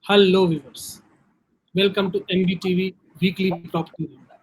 Hello viewers, welcome to MBTV Weekly Property Roundup.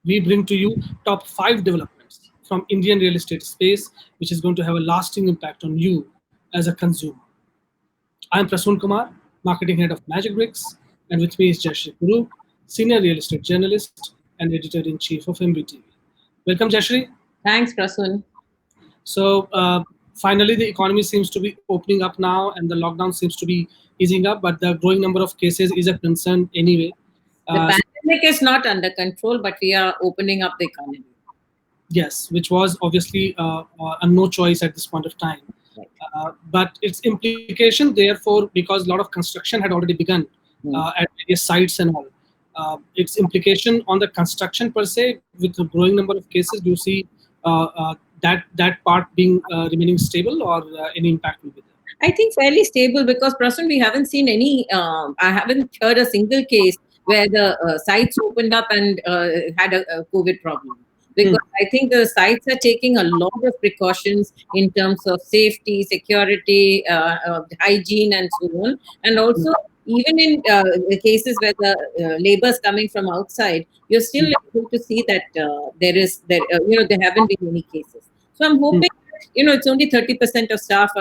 We bring to you top 5 developments from Indian real estate space which is going to have a lasting impact on you as a consumer. I am Prasun Kumar, Marketing Head of Magicbricks, and with me is Jayashree Kurup, Senior Real Estate Journalist and Editor-in-Chief of MBTV. Welcome Jayashree. Thanks, Prasun. So finally, the economy seems to be opening up now, and the lockdown seems to be easing up. But the growing number of cases is a concern anyway. The So pandemic is not under control, but we are opening up the economy. yes, which was obviously a no choice at this point of time. Right. But its implication, therefore, because a lot of construction had already begun at various sites and all, its implication on the construction per se, with the growing number of cases, do you see that part being remaining stable, or any impact will be there? I think fairly stable because, Prasun, we haven't seen any, I haven't heard a single case where the sites opened up and had a COVID problem. Because I think the sites are taking a lot of precautions in terms of safety, security, hygiene, and so on. And also, even in the cases where the labor is coming from outside, you're still able to see that there haven't been any cases. So I'm hoping it's only 30% of staff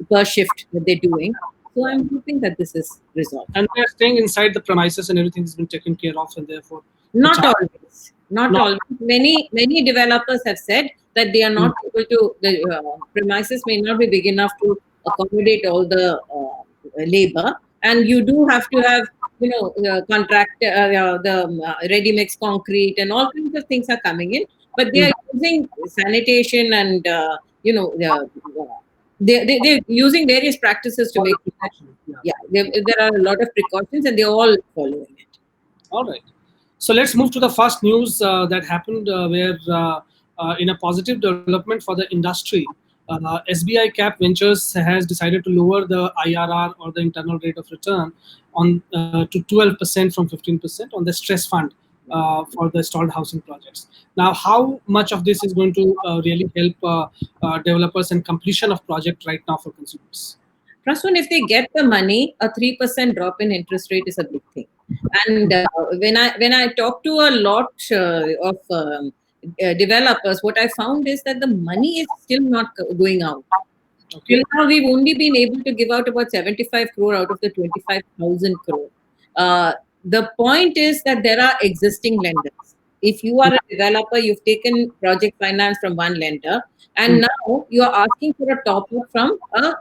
per shift that they're doing. So I'm hoping that this is resolved. And they're staying inside the premises and everything has been taken care of, and therefore not always. Not always. Many developers have said that they are not able to. The premises may not be big enough to accommodate all the labor, and you do have to have ready mix concrete and all kinds of things are coming in. But they are using sanitation and they're using various practices to make it. There are a lot of precautions and they're all following it. All right. So let's move to the first news that happened where in a positive development for the industry, SBICAP Ventures has decided to lower the IRR, or the internal rate of return, on to 12% from 15% on the stress fund for the stalled housing projects. Now, how much of this is going to really help developers and completion of project right now for consumers? Prasun, if they get the money, a 3% drop in interest rate is a big thing. And when I talk to a lot of developers, what I found is that the money is still not going out. Okay. Till now, we've only been able to give out about 75 crore out of the 25,000 crore. The point is that there are existing lenders. If you are a developer, you've taken project finance from one lender, and now you are asking for a top up from a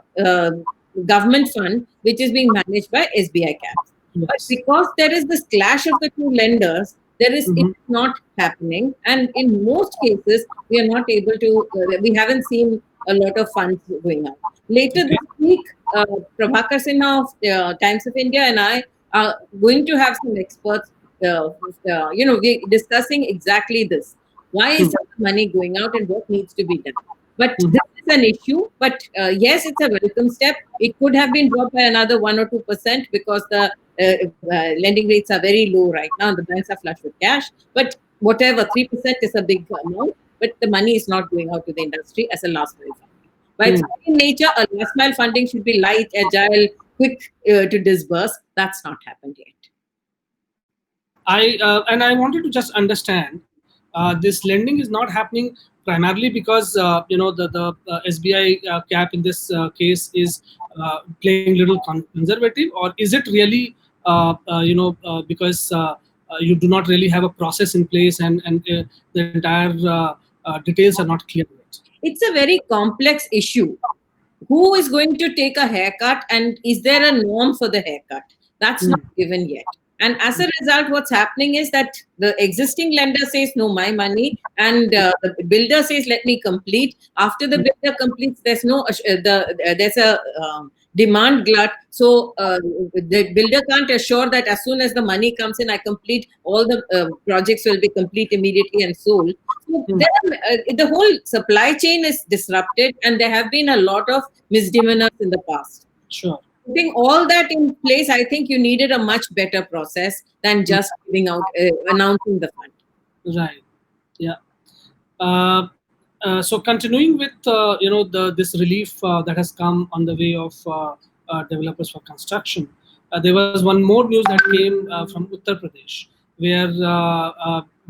government fund, which is being managed by SBICAP. Yes. But because there is this clash of the two lenders, it's not happening. And in most cases, we are not able to, we haven't seen a lot of funds going out. Later this week, Prabhakar Sinha of Times of India and I are going to have some experts, we're discussing exactly this. Why is the money going out and what needs to be done? But this is an issue. But yes, it's a welcome step. It could have been dropped by another 1 or 2% because the lending rates are very low right now. The banks are flush with cash. But whatever, 3% is a big amount. But the money is not going out to the industry as a last mile funding. By its own nature, a last mile funding should be light, agile, quick to disburse. That's not happened yet. I wanted to just understand, this lending is not happening primarily because the SBI cap in this case is playing little conservative, or is it really because you do not really have a process in place, and the entire details are not clear yet? It's a very complex issue. Who is going to take a haircut, and is there a norm for the haircut? That's not given yet. And as a result, what's happening is that the existing lender says, no, my money, and the builder says, let me complete. After the builder completes, there's a demand glut. So the builder can't assure that as soon as the money comes in, I complete, all the projects will be complete immediately and sold. So the whole supply chain is disrupted, and there have been a lot of misdemeanors in the past. Sure. Putting all that in place, I think you needed a much better process than just giving out, announcing the fund. Right. Yeah. So continuing with this relief that has come on the way of developers for construction, there was one more news that came from Uttar Pradesh, where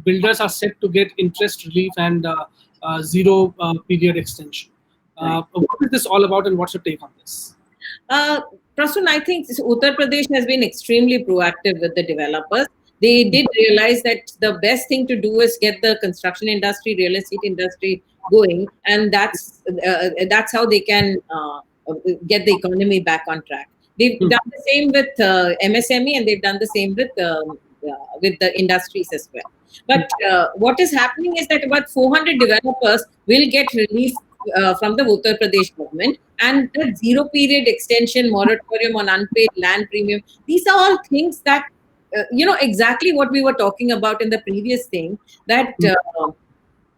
builders are set to get interest relief and zero period extension. What is this all about, and what's your take on this? Uh, Prasun, I think Uttar Pradesh has been extremely proactive with the developers. They did realize that the best thing to do is get the construction industry, real estate industry going, and that's how they can get the economy back on track. They've done the same with MSME, and they've done the same with the industries as well. But what is happening is that about 400 developers will get relief from the Uttar Pradesh government, and the zero period extension moratorium on unpaid land premium. These are all things that, exactly what we were talking about in the previous thing, that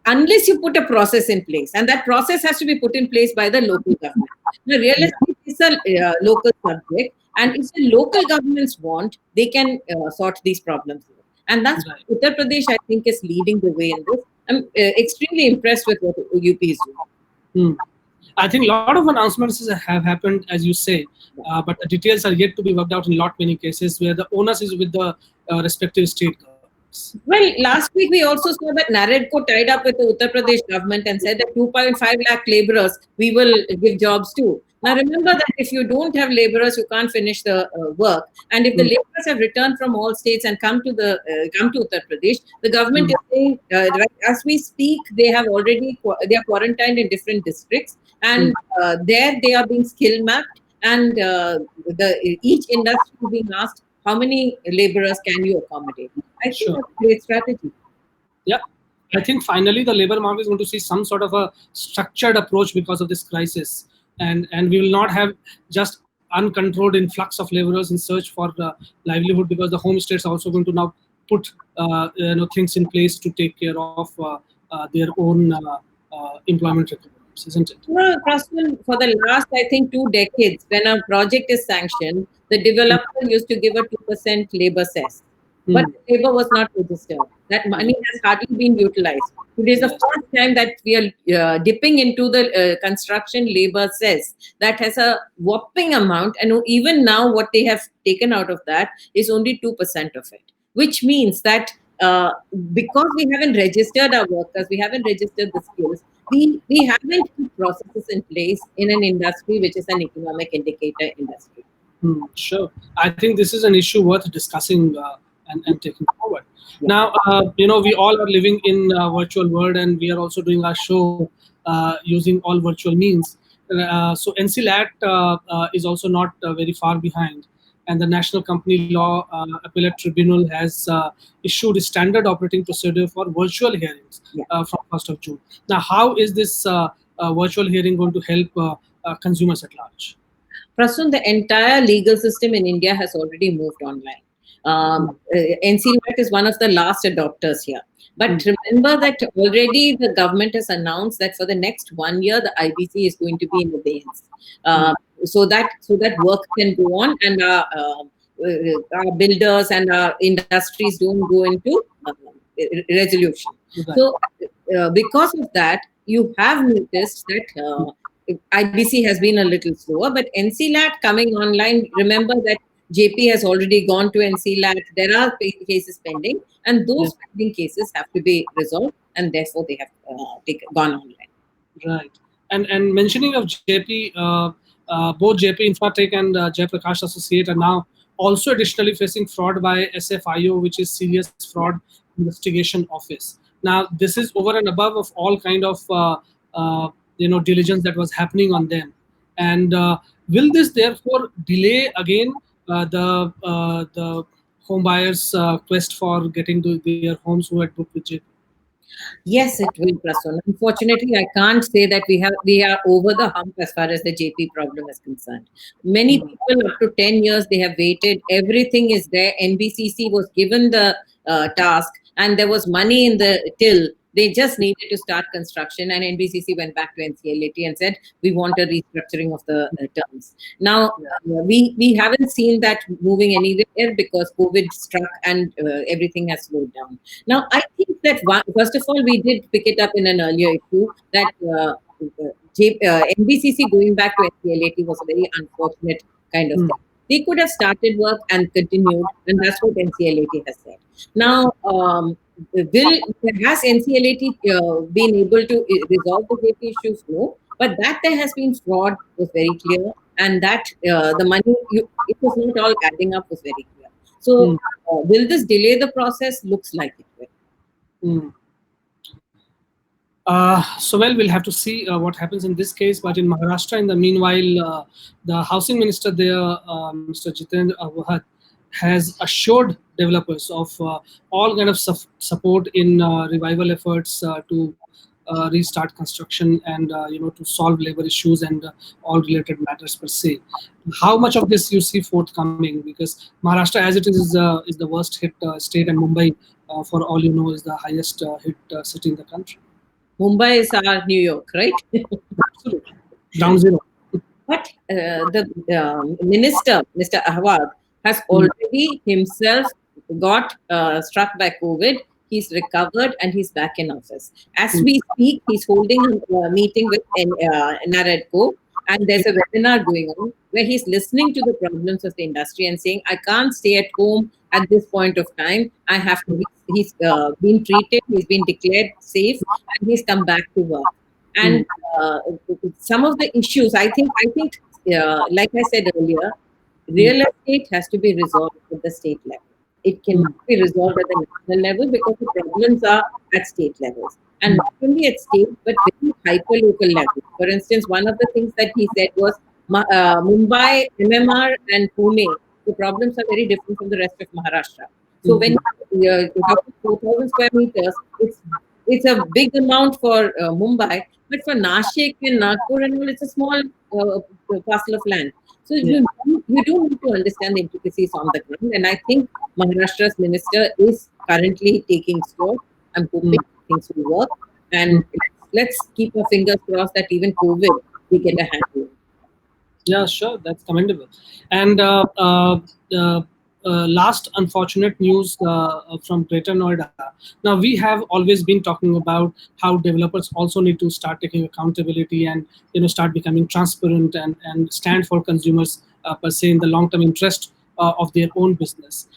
unless you put a process in place, and that process has to be put in place by the local government. The real estate is a local subject, and if the local governments want, they can sort these problems out. And that's Uttar Pradesh, I think, is leading the way in this. I'm extremely impressed with what UP is doing. I think a lot of announcements have happened, as you say, but the details are yet to be worked out in many cases where the onus is with the respective state governments. Well, last week we also saw that NAREDCO tied up with the Uttar Pradesh government and said that 2.5 lakh laborers we will give jobs to. Now remember that if you don't have laborers, you can't finish the work. And if the laborers have returned from all states and come to Uttar Pradesh, the government is saying, as we speak, they are quarantined in different districts, and there they are being skill mapped, and each industry is being asked, how many laborers can you accommodate? I think that's a great strategy. Yeah. I think finally the labor market is going to see some sort of a structured approach because of this crisis. And we will not have just uncontrolled influx of laborers in search for livelihood, because the home states are also going to now put things in place to take care of their own employment requirements, isn't it? Well, Prasun, for the last, I think, 2 decades, when a project is sanctioned, the developer used to give a 2% labor cess. But the labor was not registered. That money has hardly been utilized. Today is the first time that we are dipping into the construction labor cess. That has a whopping amount. And even now, what they have taken out of that is only 2% of it. Which means that because we haven't registered our workers, we haven't registered the skills, we haven't put processes in place in an industry which is an economic indicator industry. Sure. I think this is an issue worth discussing and taking forward. Now, we all are living in a virtual world, and we are also doing our show using all virtual means. So NCLAT is also not very far behind. And the National Company Law Appellate Tribunal has issued a standard operating procedure for virtual hearings from 1st of June. Now, how is this virtual hearing going to help consumers at large? Prasun, the entire legal system in India has already moved online. NCLAT is one of the last adopters here. But remember that already the government has announced that for the next 1 year, the IBC is going to be in abeyance. So that work can go on, and our builders and our industries don't go into resolution. So because of that, you have noticed that IBC has been a little slower, but NCLAT coming online, remember that Jaypee has already gone to NCLAT. There are cases pending, and those pending cases have to be resolved, and therefore they have gone online. Right. And mentioning of Jaypee, both Jaypee Infratech and Jaiprakash Associates are now also additionally facing fraud by SFIO, which is Serious Fraud Investigation Office. Now, this is over and above of all kind of diligence that was happening on them. And will this therefore delay again the home buyers' quest for getting to their homes who had booked with Jaypee? Yes, it will, Prasun. Unfortunately, I can't say that we are over the hump as far as the Jaypee problem is concerned. Many people, up to 10 years, they have waited. Everything is there. NBCC was given the task, and there was money in the till. They just needed to start construction, and NBCC went back to NCLAT and said, we want a restructuring of the terms. Now, we haven't seen that moving anywhere because COVID struck and everything has slowed down. Now, I think that, first of all, we did pick it up in an earlier issue that NBCC going back to NCLAT was a very unfortunate kind of thing. they could have started work and continued, and that's what NCLAT has said. Now, has NCLAT been able to resolve the Jaypee issues? No, but that there has been fraud was very clear, and that the money it was not all adding up was very clear. So, will this delay the process? Looks like it will. So well, we'll have to see what happens in this case. But in Maharashtra, in the meanwhile, the housing minister there, Mr. Jitendra Awad, has assured developers of all kind of support in revival efforts to restart construction and to solve labor issues and all related matters per se. How much of this you see forthcoming? Because Maharashtra, as it is the worst hit state, and Mumbai, for all you know, is the highest hit city in the country. Mumbai is our New York, right? Absolutely. Down zero. But the minister, Mr. Ahwad, has already himself got struck by COVID. He's recovered and he's back in office. As we speak, he's holding a meeting with NAREDCO, and there's a webinar going on where he's listening to the problems of the industry and saying, I can't stay at home at this point of time. I have to. He's been treated, he's been declared safe, and he's come back to work. And some of the issues, I think, like I said earlier, real estate has to be resolved at the state level. It cannot be resolved at the national level because the problems are at state levels. And not only at state, but very hyper-local level. For instance, one of the things that he said was Mumbai, MMR, and Pune, the problems are very different from the rest of Maharashtra. So when you talk about 4,000 square meters, it's a big amount for Mumbai, but for Nashik and Nagpur and all, it's a small parcel of land. So you do need to understand the intricacies on the ground, and I think Maharashtra's minister is currently taking stock. I'm hoping things will work, and let's keep our fingers crossed that even COVID we get a handle. Yeah, sure, that's commendable. And last unfortunate news from Greater Noida. Now, we have always been talking about how developers also need to start taking accountability and start becoming transparent and stand for consumers per se in the long-term interest of their own business.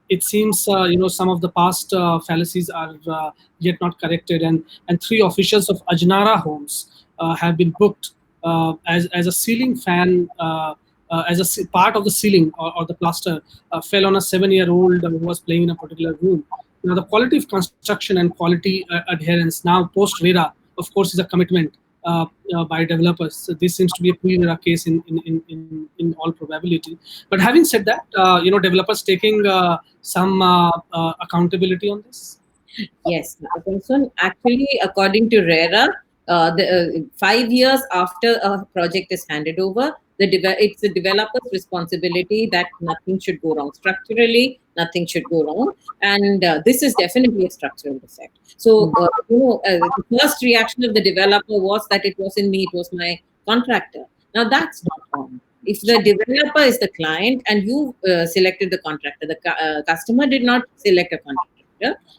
It seems some of the past fallacies are yet not corrected, and 3 officials of Ajnara Homes have been booked as a ceiling fan. As a part of the ceiling or the plaster fell on a 7-year-old who was playing in a particular room. Now, the quality of construction and quality adherence now post RERA, of course, is a commitment by developers. So this seems to be a pre-RERA case in all probability. But having said that, developers taking some accountability on this. Yes, actually, according to RERA, 5 years after a project is handed over, it's the developer's responsibility that nothing should go wrong structurally, nothing should go wrong, and this is definitely a structural defect. So, the first reaction of the developer was that it wasn't me, it was my contractor. Now, that's not wrong. If the developer is the client and you selected the contractor, the customer did not select a contractor.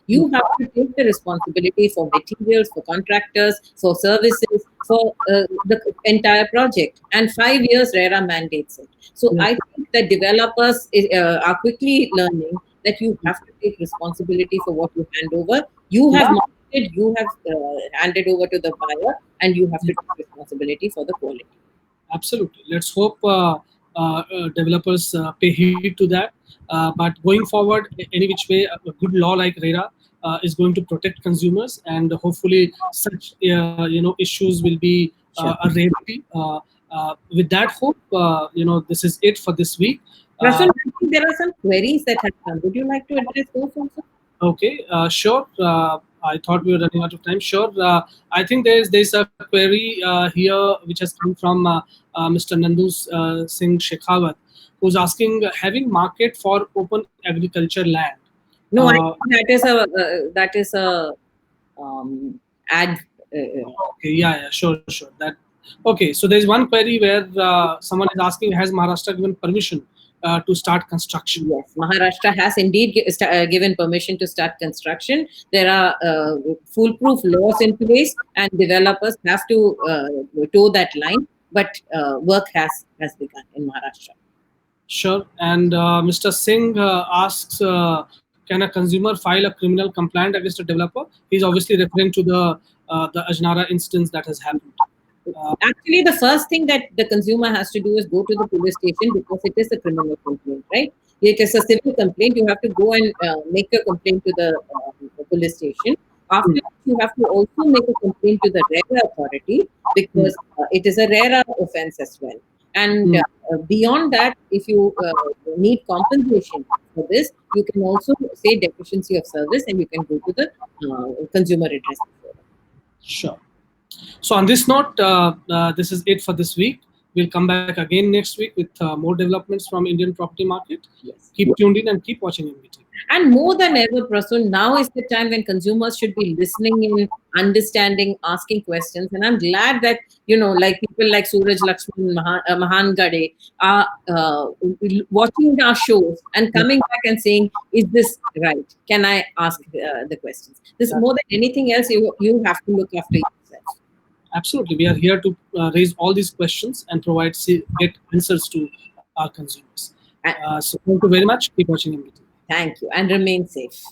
You have to take the responsibility for materials, for contractors, for services, for the entire project. And 5 years RERA mandates it. So I think that developers are quickly learning that you have to take responsibility for what you hand over. You have marketed, you have handed over to the buyer, and you have to take responsibility for the quality. Absolutely. Let's hope developers pay heed to that. But going forward, any which way, a good law like RERA is going to protect consumers, and hopefully such issues will be a rarity. With that hope, this is it for this week. Prasun, I think there are some queries that have come. Would you like to address those also? Okay, sure. I thought we were running out of time. Sure. I think there's a query here which has come from Mr. Nandu Singh Shekhawat, who's asking, having market for open agriculture land. No, I think that is a ad. Okay, yeah, sure. That okay. So there's one query where someone is asking, has Maharashtra given permission to start construction? Yes, Maharashtra has indeed given permission to start construction. There are foolproof laws in place, and developers have to toe that line. But work has begun in Maharashtra. Sure. And Mr. Singh asks, can a consumer file a criminal complaint against a developer? He's obviously referring to the Ajnara instance that has happened. Actually, the first thing that the consumer has to do is go to the police station, because it is a criminal complaint, right? It is a civil complaint. You have to go and make a complaint to the police station. After that, you have to also make a complaint to the RERA authority, because it is a RERA offense as well. And beyond that, if you need compensation for this, you can also say deficiency of service, and you can go to the consumer redress forum. Sure. So on this note, this is it for this week. We'll come back again next week with more developments from Indian property market. Yes. Keep tuned in and keep watching MBTV. And more than ever, Prasun, now is the time when consumers should be listening in, understanding, asking questions. And I'm glad that, like people like Suraj Lakshman, Mahan Gade are watching our shows and coming back and saying, is this right? Can I ask the questions? This more than anything else, you have to look after yourself. Absolutely. We are here to raise all these questions and get answers to our consumers. So thank you very much. Keep watching MBTV. Thank you, and remain safe.